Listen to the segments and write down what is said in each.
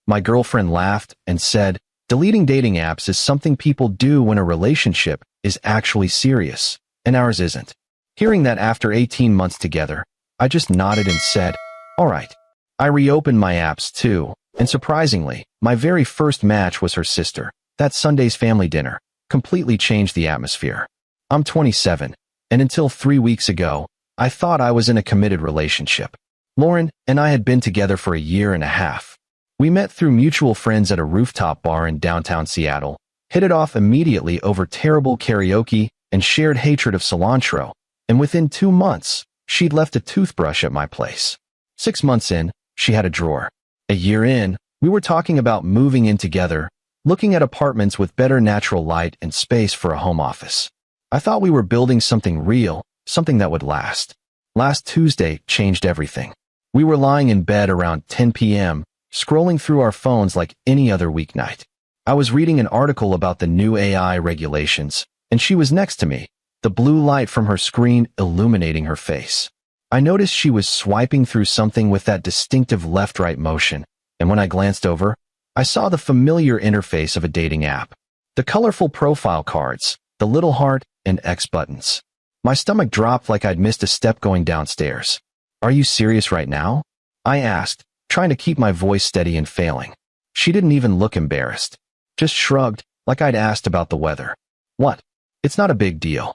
My girlfriend laughed and said, "Deleting dating apps is something people do when a relationship is actually serious, and ours isn't." Hearing that after 18 months together, I just nodded and said, "All right." I reopened my apps too, and surprisingly, my very first match was her sister. That Sunday's family dinner completely changed the atmosphere. I'm 27, and until 3 weeks ago, I thought I was in a committed relationship. Lauren and I had been together for a year and a half. We met through mutual friends at a rooftop bar in downtown Seattle, hit it off immediately over terrible karaoke and shared hatred of cilantro, and within 2 months, she'd left a toothbrush at my place. 6 months in, she had a drawer. A year in, we were talking about moving in together, looking at apartments with better natural light and space for a home office. I thought we were building something real, something that would last. Last Tuesday changed everything. We were lying in bed around 10 p.m., scrolling through our phones like any other weeknight. I was reading an article about the new AI regulations, and she was next to me, the blue light from her screen illuminating her face. I noticed she was swiping through something with that distinctive left-right motion, and when I glanced over, I saw the familiar interface of a dating app. The colorful profile cards, the little heart, and X buttons. My stomach dropped like I'd missed a step going downstairs. "Are you serious right now?" I asked, trying to keep my voice steady and failing. She didn't even look embarrassed. Just shrugged, like I'd asked about the weather. "What? It's not a big deal.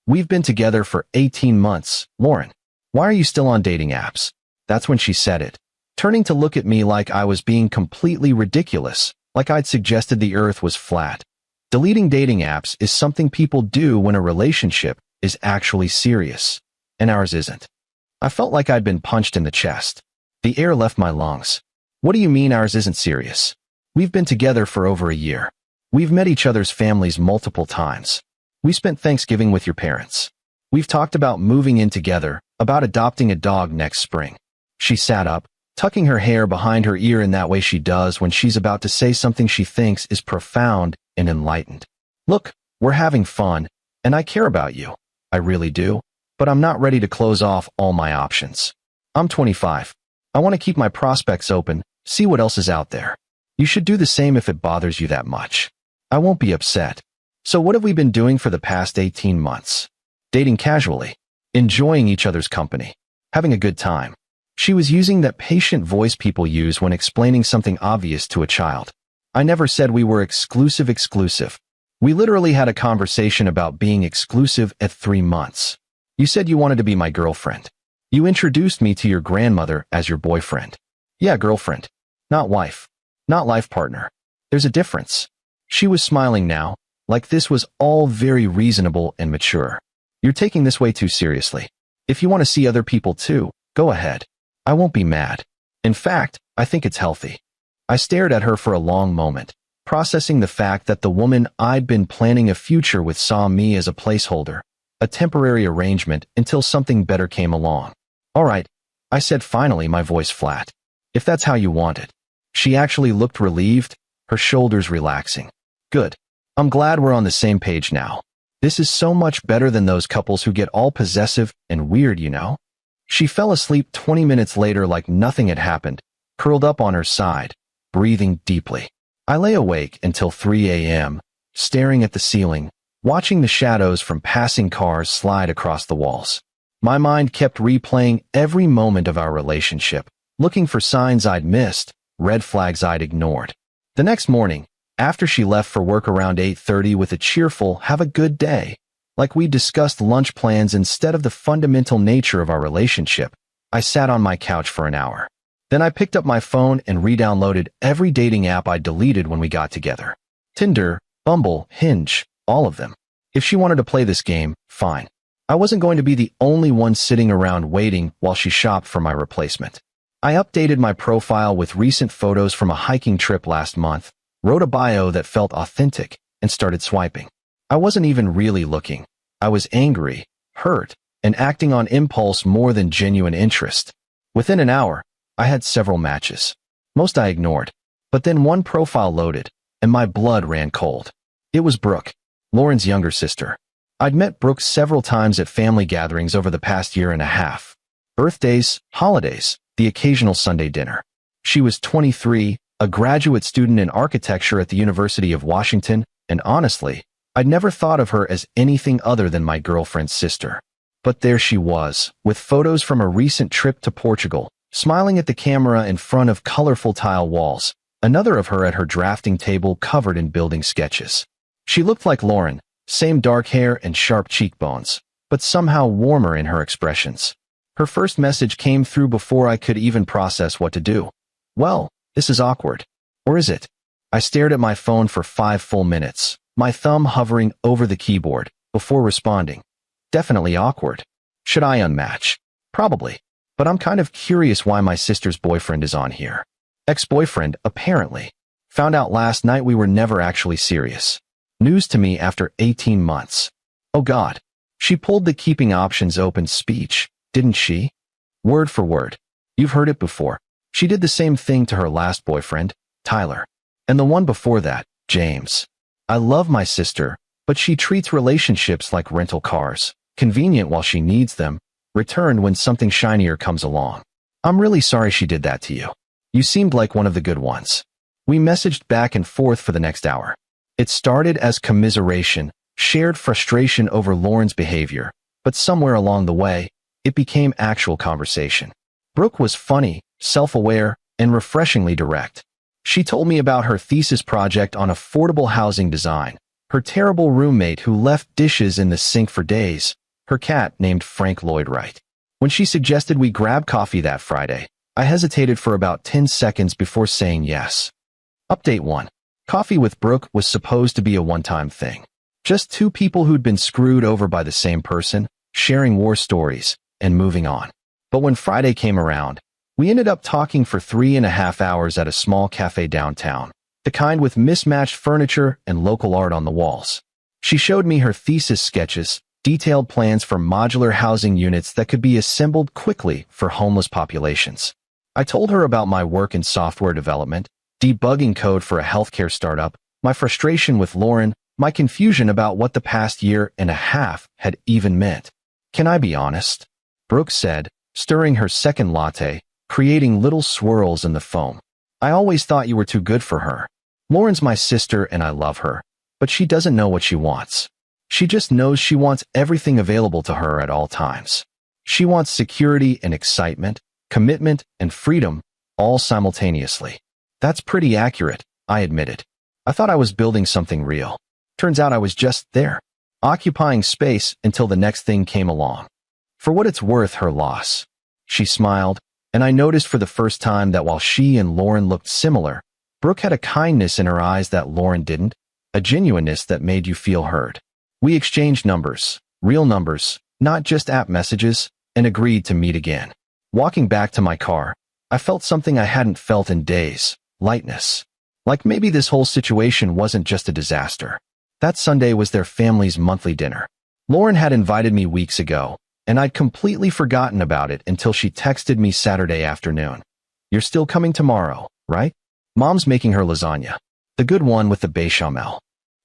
We've been together for 18 months, Lauren. Why are you still on dating apps?" That's when she said it, turning to look at me like I was being completely ridiculous, like I'd suggested the earth was flat. Deleting dating apps is something people do when a relationship is actually serious, and ours isn't. I felt like I'd been punched in the chest. The air left my lungs. "What do you mean ours isn't serious? We've been together for over a year. We've met each other's families multiple times. We spent Thanksgiving with your parents. We've talked about moving in together, about adopting a dog next spring." She sat up, tucking her hair behind her ear in that way she does when she's about to say something she thinks is profound and enlightened. "Look, we're having fun, and I care about you. I really do, but I'm not ready to close off all my options. I'm 25. I want to keep my prospects open, see what else is out there. You should do the same if it bothers you that much. I won't be upset." So what have we been doing for the past 18 months? Dating casually, enjoying each other's company, having a good time. She was using that patient voice people use when explaining something obvious to a child. I never said we were exclusive. We literally had a conversation about being exclusive at 3 months. You said you wanted to be my girlfriend. You introduced me to your grandmother as your boyfriend. Yeah, girlfriend. Not wife. Not life partner. There's a difference. She was smiling now, like this was all very reasonable and mature. "You're taking this way too seriously. If you want to see other people too, go ahead. I won't be mad. In fact, I think it's healthy." I stared at her for a long moment, processing the fact that the woman I'd been planning a future with saw me as a placeholder, a temporary arrangement until something better came along. "All right," I said finally, my voice flat. "If that's how you want it." She actually looked relieved, her shoulders relaxing. "Good. I'm glad we're on the same page now. This is so much better than those couples who get all possessive and weird, you know?" She fell asleep 20 minutes later like nothing had happened, curled up on her side, breathing deeply. I lay awake until 3 a.m., staring at the ceiling, watching the shadows from passing cars slide across the walls. My mind kept replaying every moment of our relationship, looking for signs I'd missed, red flags I'd ignored. The next morning, after she left for work around 8:30 with a cheerful "have a good day," like we discussed lunch plans instead of the fundamental nature of our relationship, I sat on my couch for an hour. Then I picked up my phone and re-downloaded every dating app I deleted when we got together. Tinder, Bumble, Hinge, all of them. If she wanted to play this game, fine. I wasn't going to be the only one sitting around waiting while she shopped for my replacement. I updated my profile with recent photos from a hiking trip last month, wrote a bio that felt authentic, and started swiping. I wasn't even really looking. I was angry, hurt, and acting on impulse more than genuine interest. Within an hour, I had several matches. Most I ignored, but then one profile loaded, and my blood ran cold. It was Brooke, Lauren's younger sister. I'd met Brooke several times at family gatherings over the past year and a half. Birthdays, holidays, the occasional Sunday dinner. She was 23, a graduate student in architecture at the University of Washington, and honestly, I'd never thought of her as anything other than my girlfriend's sister. But there she was, with photos from a recent trip to Portugal, smiling at the camera in front of colorful tile walls, another of her at her drafting table covered in building sketches. She looked like Lauren, same dark hair and sharp cheekbones, but somehow warmer in her expressions. Her first message came through before I could even process what to do. Well, this is awkward. Or is it? I stared at my phone for 5 full minutes, my thumb hovering over the keyboard, before responding. Definitely awkward. Should I unmatch? Probably. But I'm kind of curious why my sister's boyfriend is on here. Ex-boyfriend, apparently. Found out last night we were never actually serious. News to me after 18 months. Oh God. She pulled the keeping options open speech, didn't she? Word for word. You've heard it before. She did the same thing to her last boyfriend, Tyler. And the one before that, James. I love my sister, but she treats relationships like rental cars, convenient while she needs them, returned when something shinier comes along. I'm really sorry she did that to you. You seemed like one of the good ones. We messaged back and forth for the next hour. It started as commiseration, shared frustration over Lauren's behavior, but somewhere along the way, it became actual conversation. Brooke was funny, self-aware, and refreshingly direct. She told me about her thesis project on affordable housing design, her terrible roommate who left dishes in the sink for days, her cat named Frank Lloyd Wright. When she suggested we grab coffee that Friday, I hesitated for about 10 seconds before saying yes. Update 1. Coffee with Brooke was supposed to be a one-time thing. Just 2 people who'd been screwed over by the same person, sharing war stories, and moving on. But when Friday came around, we ended up talking for 3.5 hours at a small cafe downtown, the kind with mismatched furniture and local art on the walls. She showed me her thesis sketches, detailed plans for modular housing units that could be assembled quickly for homeless populations. I told her about my work in software development, debugging code for a healthcare startup, my frustration with Lauren, my confusion about what the past 1.5 years had even meant. Can I be honest? Brooke said, stirring her second latte, creating little swirls in the foam. I always thought you were too good for her. Lauren's my sister and I love her, but she doesn't know what she wants. She just knows she wants everything available to her at all times. She wants security and excitement, commitment and freedom, all simultaneously. That's pretty accurate, I admitted. I thought I was building something real. Turns out I was just there, occupying space until the next thing came along. For what it's worth, her loss. She smiled, and I noticed for the first time that while she and Lauren looked similar, Brooke had a kindness in her eyes that Lauren didn't, a genuineness that made you feel heard. We exchanged numbers, real numbers, not just app messages, and agreed to meet again. Walking back to my car, I felt something I hadn't felt in days, lightness. Like maybe this whole situation wasn't just a disaster. That Sunday was their family's monthly dinner. Lauren had invited me weeks ago, and I'd completely forgotten about it until she texted me Saturday afternoon. You're still coming tomorrow, right? Mom's making her lasagna. The good one with the bechamel.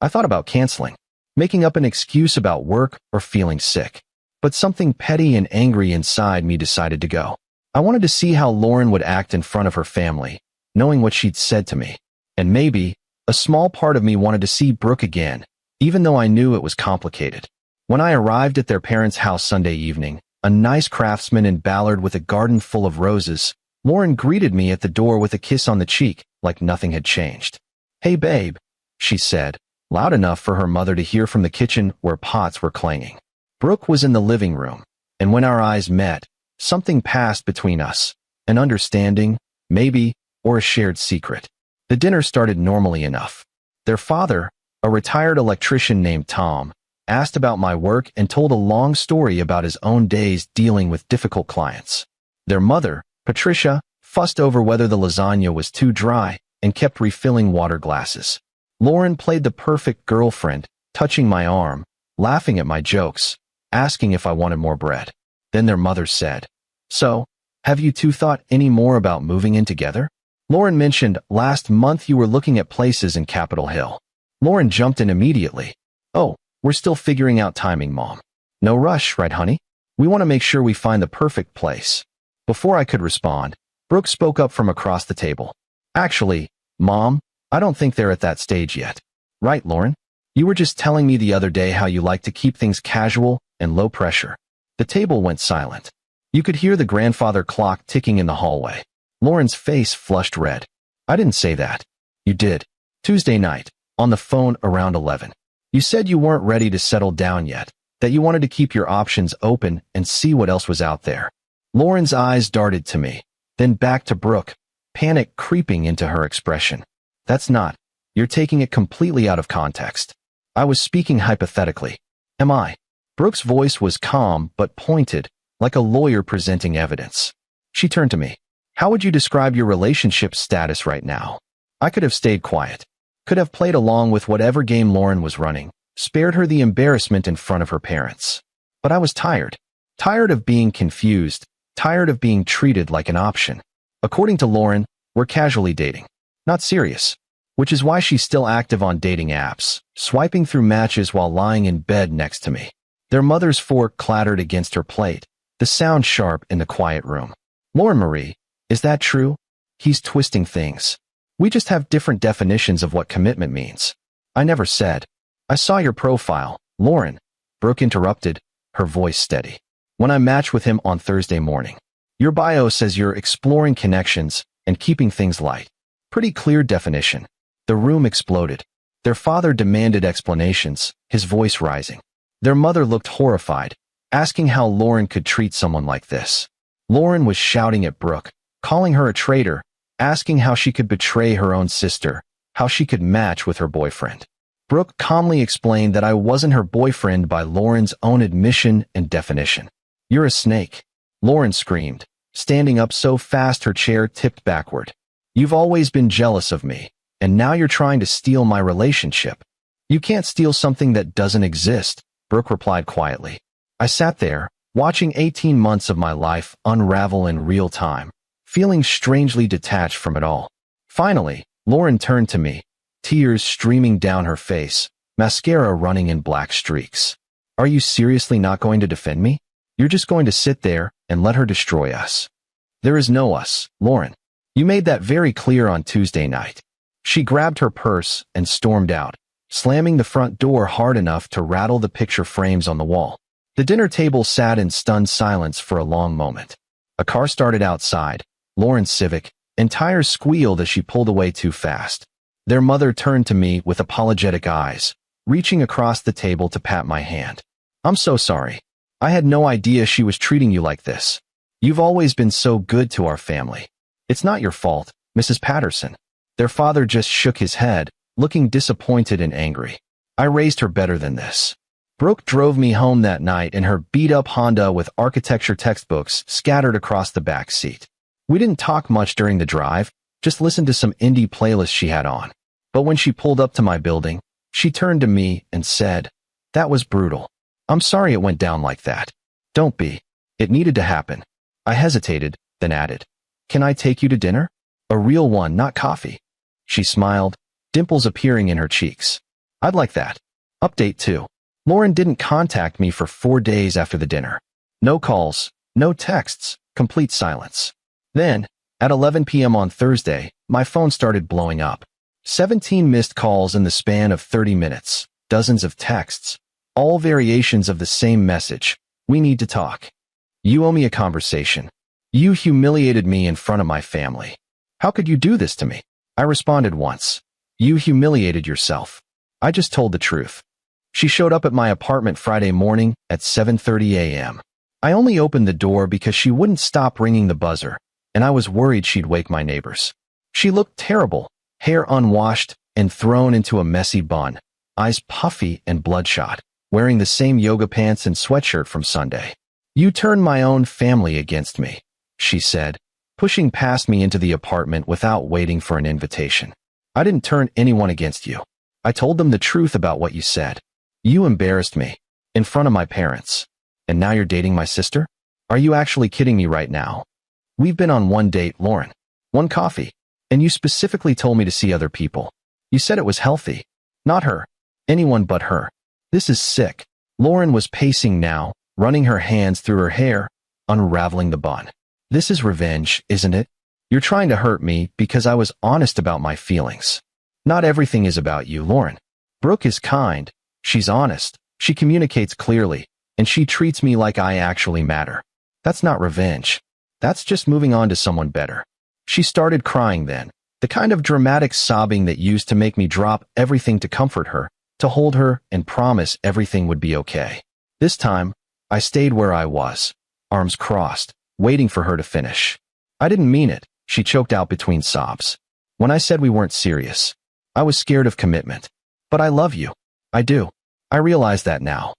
I thought about canceling, making up an excuse about work or feeling sick. But something petty and angry inside me decided to go. I wanted to see how Lauren would act in front of her family, knowing what she'd said to me. And maybe, a small part of me wanted to see Brooke again, even though I knew it was complicated. When I arrived at their parents' house Sunday evening, a nice craftsman in Ballard with a garden full of roses, Lauren greeted me at the door with a kiss on the cheek, like nothing had changed. Hey babe, she said, loud enough for her mother to hear from the kitchen where pots were clanging. Brooke was in the living room, and when our eyes met, something passed between us, an understanding, maybe, or a shared secret. The dinner started normally enough. Their father, a retired electrician named Tom, asked about my work and told a long story about his own days dealing with difficult clients. Their mother, Patricia, fussed over whether the lasagna was too dry and kept refilling water glasses. Lauren played the perfect girlfriend, touching my arm, laughing at my jokes, asking if I wanted more bread. Then their mother said, So, have you two thought any more about moving in together? Lauren mentioned last month you were looking at places in Capitol Hill. Lauren jumped in immediately. Oh, we're still figuring out timing, Mom. No rush, right, honey? We want to make sure we find the perfect place. Before I could respond, Brooke spoke up from across the table. Actually, Mom, I don't think they're at that stage yet. Right, Lauren? You were just telling me the other day how you like to keep things casual and low pressure. The table went silent. You could hear the grandfather clock ticking in the hallway. Lauren's face flushed red. I didn't say that. You did. Tuesday night, on the phone around 11. You said you weren't ready to settle down yet, that you wanted to keep your options open and see what else was out there. Lauren's eyes darted to me, then back to Brooke, panic creeping into her expression. That's not. You're taking it completely out of context. I was speaking hypothetically. Am I? Brooke's voice was calm but pointed, like a lawyer presenting evidence. She turned to me. How would you describe your relationship status right now? I could have stayed quiet. Could have played along with whatever game Lauren was running, spared her the embarrassment in front of her parents. But I was tired. Tired of being confused, tired of being treated like an option. According to Lauren, we're casually dating. Not serious. Which is why she's still active on dating apps, swiping through matches while lying in bed next to me. Their mother's fork clattered against her plate, the sound sharp in the quiet room. Lauren Marie, is that true? He's twisting things. We just have different definitions of what commitment means. I never said. I saw your profile, Lauren. Brooke interrupted, her voice steady. When I matched with him on Thursday morning. Your bio says you're exploring connections and keeping things light. Pretty clear definition. The room exploded. Their father demanded explanations, his voice rising. Their mother looked horrified, asking how Lauren could treat someone like this. Lauren was shouting at Brooke, calling her a traitor, asking how she could betray her own sister, how she could match with her boyfriend. Brooke calmly explained that I wasn't her boyfriend by Lauren's own admission and definition. You're a snake. Lauren screamed, standing up so fast her chair tipped backward. You've always been jealous of me, and now you're trying to steal my relationship. You can't steal something that doesn't exist, Brooke replied quietly. I sat there, watching 18 months of my life unravel in real time, feeling strangely detached from it all. Finally, Lauren turned to me, tears streaming down her face, mascara running in black streaks. Are you seriously not going to defend me? You're just going to sit there and let her destroy us. There is no us, Lauren. You made that very clear on Tuesday night. She grabbed her purse and stormed out, slamming the front door hard enough to rattle the picture frames on the wall. The dinner table sat in stunned silence for a long moment. A car started outside, Lauren's Civic, and tires squealed as she pulled away too fast. Their mother turned to me with apologetic eyes, reaching across the table to pat my hand. I'm so sorry. I had no idea she was treating you like this. You've always been so good to our family. It's not your fault, Mrs. Patterson. Their father just shook his head, looking disappointed and angry. I raised her better than this. Brooke drove me home that night in her beat-up Honda with architecture textbooks scattered across the back seat. We didn't talk much during the drive, just listened to some indie playlists she had on. But when she pulled up to my building, she turned to me and said, "That was brutal. I'm sorry it went down like that." Don't be. It needed to happen. I hesitated, then added, "Can I take you to dinner? A real one, not coffee." She smiled, dimples appearing in her cheeks. I'd like that. Update 2. Lauren didn't contact me for 4 days after the dinner. No calls, no texts, complete silence. Then, at 11 p.m. on Thursday, my phone started blowing up. 17 missed calls in the span of 30 minutes, dozens of texts, all variations of the same message. We need to talk. You owe me a conversation. You humiliated me in front of my family. How could you do this to me? I responded once. You humiliated yourself. I just told the truth. She showed up at my apartment Friday morning at 7:30 a.m. I only opened the door because she wouldn't stop ringing the buzzer, and I was worried she'd wake my neighbors. She looked terrible, hair unwashed and thrown into a messy bun, eyes puffy and bloodshot, wearing the same yoga pants and sweatshirt from Sunday. You turned my own family against me, she said, pushing past me into the apartment without waiting for an invitation. I didn't turn anyone against you. I told them the truth about what you said. You embarrassed me, in front of my parents. And now you're dating my sister? Are you actually kidding me right now? We've been on one date, Lauren. One coffee. And you specifically told me to see other people. You said it was healthy. Not her. Anyone but her. This is sick. Lauren was pacing now, running her hands through her hair, unraveling the bun. This is revenge, isn't it? You're trying to hurt me because I was honest about my feelings. Not everything is about you, Lauren. Brooke is kind, she's honest, she communicates clearly, and she treats me like I actually matter. That's not revenge. That's just moving on to someone better. She started crying then, the kind of dramatic sobbing that used to make me drop everything to comfort her, to hold her and promise everything would be okay. This time, I stayed where I was, arms crossed, waiting for her to finish. I didn't mean it, she choked out between sobs. When I said we weren't serious, I was scared of commitment. But I love you. I do. I realize that now.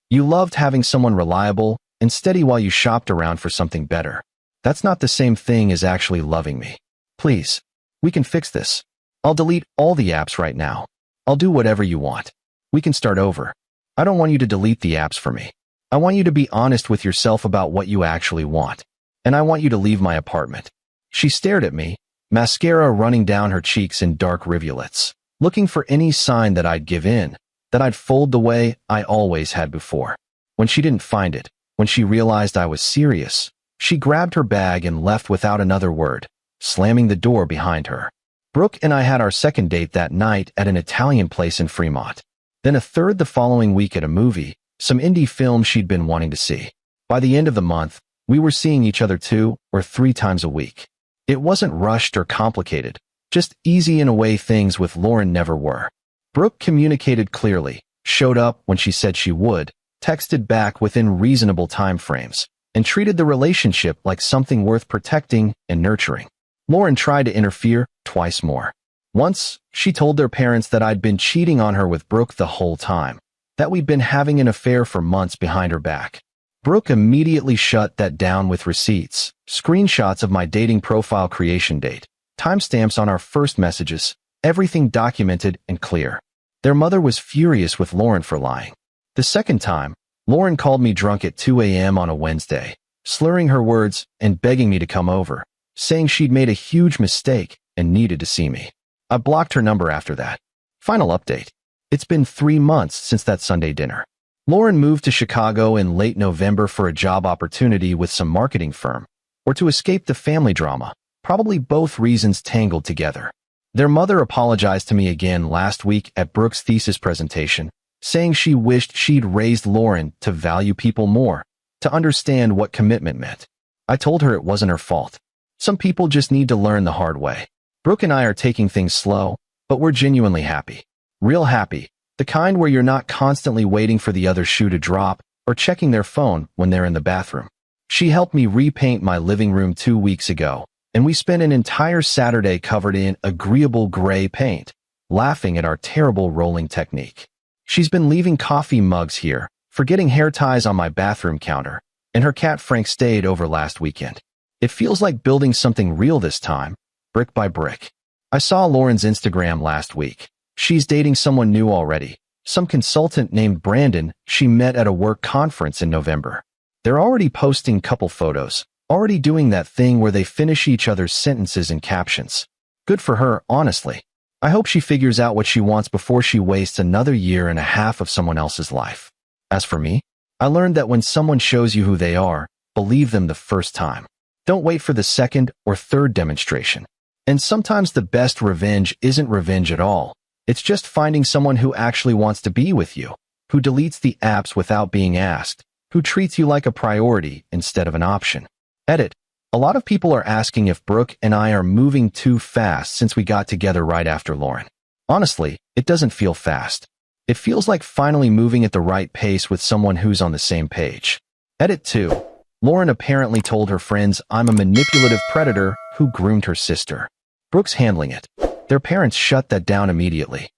You loved having someone reliable and steady while you shopped around for something better. That's not the same thing as actually loving me. Please, we can fix this. I'll delete all the apps right now. I'll do whatever you want. We can start over. I don't want you to delete the apps for me. I want you to be honest with yourself about what you actually want. And I want you to leave my apartment. She stared at me, mascara running down her cheeks in dark rivulets, looking for any sign that I'd give in, that I'd fold the way I always had before. When she didn't find it, when she realized I was serious, she grabbed her bag and left without another word, slamming the door behind her. Brooke and I had our second date that night at an Italian place in Fremont. Then a third the following week at a movie, some indie film she'd been wanting to see. By the end of the month, we were seeing each other 2 or 3 times a week. It wasn't rushed or complicated, just easy in a way things with Lauren never were. Brooke communicated clearly, showed up when she said she would, texted back within reasonable time frames, and treated the relationship like something worth protecting and nurturing. Lauren tried to interfere twice more. Once, she told their parents that I'd been cheating on her with Brooke the whole time, that we'd been having an affair for months behind her back. Brooke immediately shut that down with receipts, screenshots of my dating profile creation date, timestamps on our first messages, everything documented and clear. Their mother was furious with Lauren for lying. The second time, Lauren called me drunk at 2 a.m. on a Wednesday, slurring her words and begging me to come over, saying she'd made a huge mistake and needed to see me. I blocked her number after that. Final update. It's been 3 months since that Sunday dinner. Lauren moved to Chicago in late November for a job opportunity with some marketing firm, or to escape the family drama, probably both reasons tangled together. Their mother apologized to me again last week at Brooke's thesis presentation, saying she wished she'd raised Lauren to value people more, to understand what commitment meant. I told her it wasn't her fault. Some people just need to learn the hard way. Brooke and I are taking things slow, but we're genuinely happy. Real happy. The kind where you're not constantly waiting for the other shoe to drop or checking their phone when they're in the bathroom. She helped me repaint my living room 2 weeks ago, and we spent an entire Saturday covered in agreeable gray paint, laughing at our terrible rolling technique. She's been leaving coffee mugs here, forgetting hair ties on my bathroom counter, and her cat Frank stayed over last weekend. It feels like building something real this time, brick by brick. I saw Lauren's Instagram last week. She's dating someone new already, some consultant named Brandon she met at a work conference in November. They're already posting couple photos, already doing that thing where they finish each other's sentences and captions. Good for her, honestly. I hope she figures out what she wants before she wastes another 1.5 years of someone else's life. As for me, I learned that when someone shows you who they are, believe them the first time. Don't wait for the second or third demonstration. And sometimes the best revenge isn't revenge at all. It's just finding someone who actually wants to be with you, who deletes the apps without being asked, who treats you like a priority instead of an option. Edit. A lot of people are asking if Brooke and I are moving too fast since we got together right after Lauren. Honestly, it doesn't feel fast. It feels like finally moving at the right pace with someone who's on the same page. Edit 2. Lauren apparently told her friends I'm a manipulative predator who groomed her sister. Brooke's handling it. Their parents shut that down immediately.